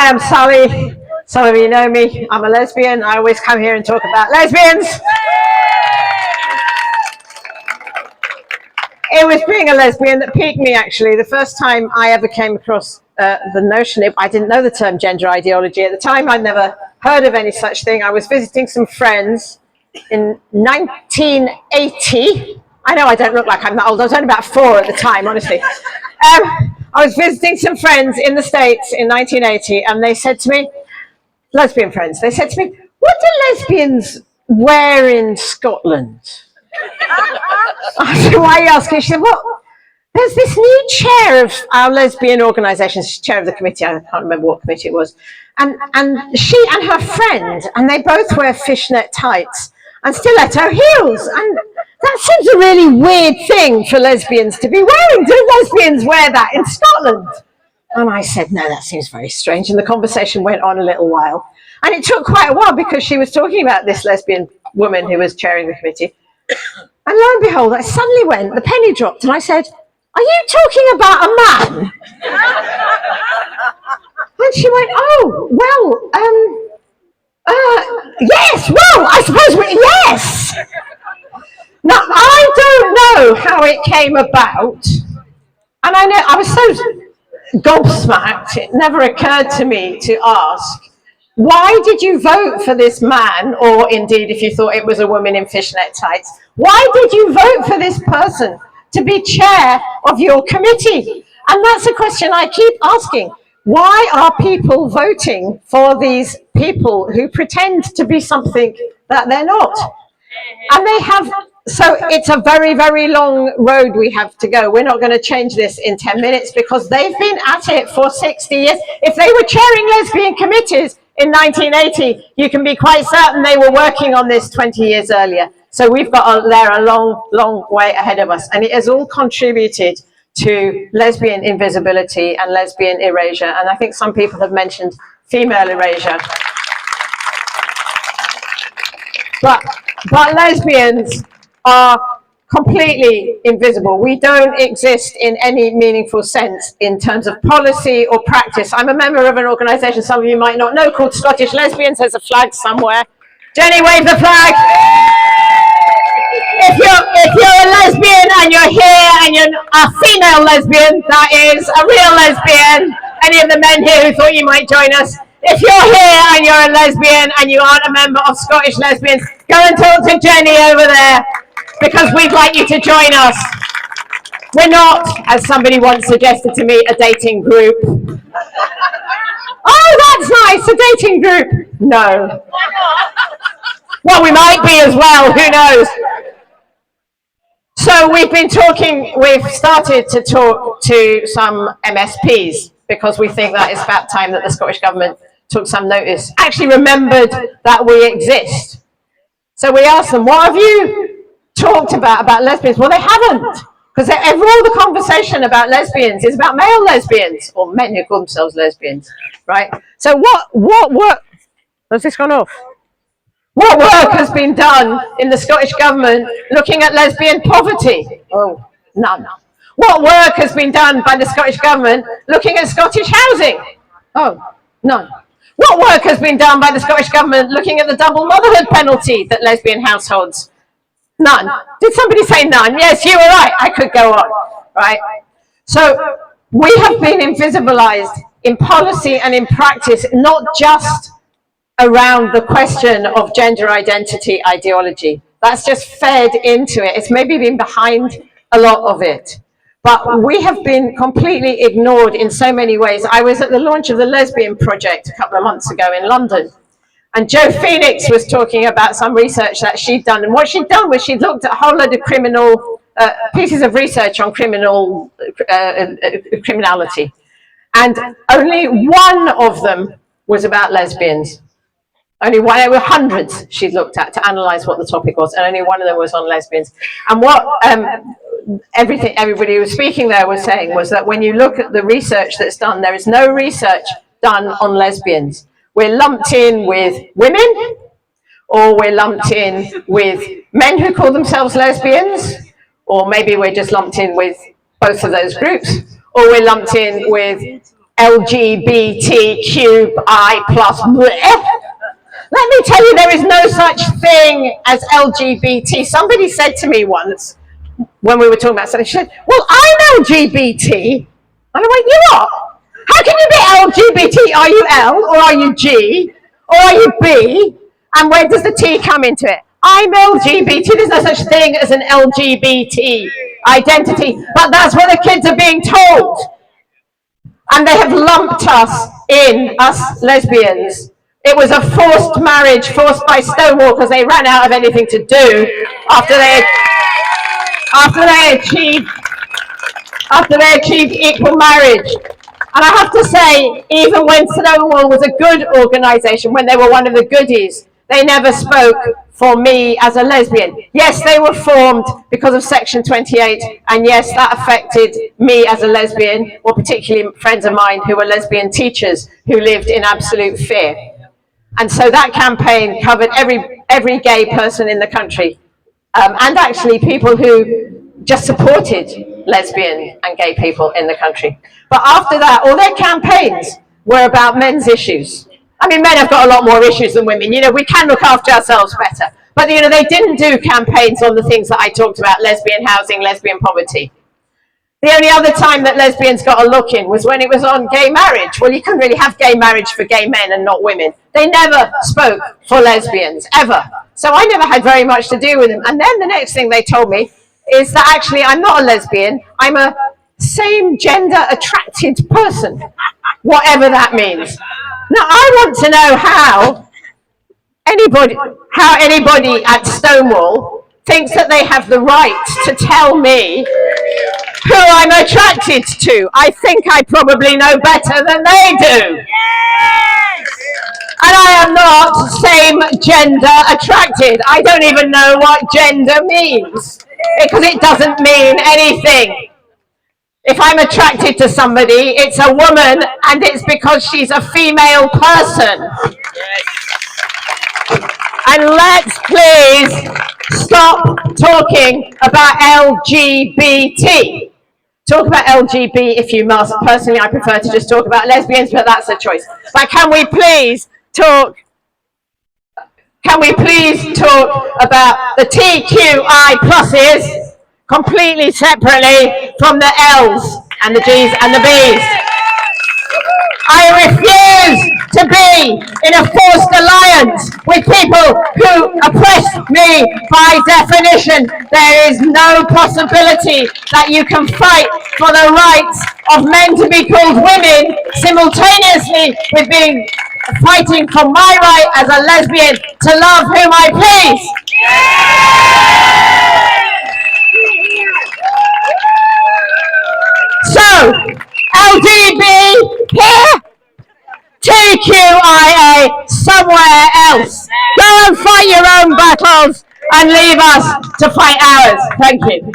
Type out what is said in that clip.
Hi, I'm Sally. Some of you know me. I'm a lesbian. I always come here and talk about lesbians. It was being a lesbian that piqued me, actually. The first time I ever came across the notion, I didn't know the term gender ideology. At the time, I'd never heard of any such thing. I was visiting some friends in 1980. I know I don't look like I'm that old. I was only about 4 at the time, honestly. I was visiting some friends in the States in 1980, and they said to me, lesbian friends, they said to me, what do lesbians wear in Scotland? I said, why are you asking? She said, well, there's this new chair of our lesbian organisation, chair of the committee, I can't remember what committee it was, and she and her friend, and they both wear fishnet tights and stiletto heels, and that seems a really weird thing for lesbians to be wearing. Do lesbians wear that in Scotland? And I said, no, that seems very strange. And the conversation went on a little while. And it took quite a while because she was talking about this lesbian woman who was chairing the committee. And lo and behold, I suddenly went, the penny dropped, and I said, are you talking about a man? And she went, oh, well, yes, well, I suppose yes. Now, I don't know how it came about, and I was so gobsmacked, it never occurred to me to ask, why did you vote for this man, or indeed if you thought it was a woman in fishnet tights, why did you vote for this person to be chair of your committee? And that's a question I keep asking. Why are people voting for these people who pretend to be something that they're not? And they have, so it's a very, very long road we have to go. We're not going to change this in 10 minutes because they've been at it for 60 years. If they were chairing lesbian committees in 1980, you can be quite certain they were working on this 20 years earlier. So we've got a long, long way ahead of us. And it has all contributed to lesbian invisibility and lesbian erasure. And I think some people have mentioned female erasure. But lesbians are completely invisible. We don't exist in any meaningful sense in terms of policy or practice. I'm a member of an organisation some of you might not know called Scottish Lesbians. There's a flag somewhere. Jenny, wave the flag. If you're a lesbian and you're here and you're a female lesbian, that is a real lesbian. Any of the men here who thought you might join us, if you're here and you're a lesbian and you aren't a member of Scottish Lesbians, go and talk to Jenny over there because we'd like you to join us. We're not, as somebody once suggested to me, a dating group. Oh, that's nice, a dating group. No. Well, we might be as well, who knows? So we've started to talk to some MSPs because we think that it's about time that the Scottish Government took some notice, actually remembered that we exist. So we asked them, what have you talked about lesbians? Well, they haven't, because all the conversation about lesbians is about male lesbians, or men who call themselves lesbians, right? So what work, has this gone off? What work has been done in the Scottish Government looking at lesbian poverty? Oh, none. What work has been done by the Scottish Government looking at Scottish housing? Oh, none. What work has been done by the Scottish Government looking at the double motherhood penalty that lesbian households? None. Did somebody say none? Yes, you were right. I could go on, right? So we have been invisibilized in policy and in practice, not just around the question of gender identity ideology. That's just fed into it. It's maybe been behind a lot of it. But we have been completely ignored in so many ways. I was at the launch of the Lesbian Project a couple of months ago in London. And Jo Phoenix was talking about some research that she'd done. And what she'd done was she'd looked at a whole load of pieces of research on criminality. And only one of them was about lesbians. Only one, there were hundreds she'd looked at to analyse what the topic was, and only one of them was on lesbians. And what everybody who was speaking there was saying was that when you look at the research that's done, there is no research done on lesbians. We're lumped in with women, or we're lumped in with men who call themselves lesbians, or maybe we're just lumped in with both of those groups, or we're lumped in with LGBTQI plus. Let me tell you, there is no such thing as LGBT. Somebody said to me once, when we were talking about something, she said, well, I'm LGBT. And I went, you are? How can you be LGBT? Are you L, or are you G, or are you B? And where does the T come into it? I'm LGBT. There's no such thing as an LGBT identity. But that's what the kids are being told. And they have lumped us in, us lesbians. It was a forced marriage, forced by Stonewall, because they ran out of anything to do after they achieved equal marriage. And I have to say, even when Stonewall was a good organisation, when they were one of the goodies, they never spoke for me as a lesbian. Yes, they were formed because of Section 28, and yes, that affected me as a lesbian, or particularly friends of mine who were lesbian teachers who lived in absolute fear. And so that campaign covered every gay person in the country, and actually people who just supported lesbian and gay people in the country. But after that, all their campaigns were about men's issues. I mean, men have got a lot more issues than women. You know, we can look after ourselves better. But, you know, they didn't do campaigns on the things that I talked about, lesbian housing, lesbian poverty. The only other time that lesbians got a look in was when it was on gay marriage. Well, you couldn't really have gay marriage for gay men and not women. They never spoke for lesbians, ever. So I never had very much to do with them. And then the next thing they told me is that actually I'm not a lesbian, I'm a same gender attracted person, whatever that means. Now I want to know how anybody at Stonewall thinks that they have the right to tell me who I'm attracted to. I think I probably know better than they do. And I am not same gender attracted. I don't even know what gender means, because it doesn't mean anything. If I'm attracted to somebody, it's a woman, and it's because she's a female person. And let's please stop talking about LGBT. Talk about LGBT if you must. Personally, I prefer to just talk about lesbians, but that's a choice. But can we please talk about the TQI pluses completely separately from the L's and the G's and the B's? I refuse to be in a forced alliance with people who oppress me by definition. There is no possibility that you can fight for the rights of men to be called women simultaneously with fighting for my right as a lesbian to love whom I please. So, LGB here, TQIA somewhere else. Go and fight your own battles and leave us to fight ours. Thank you.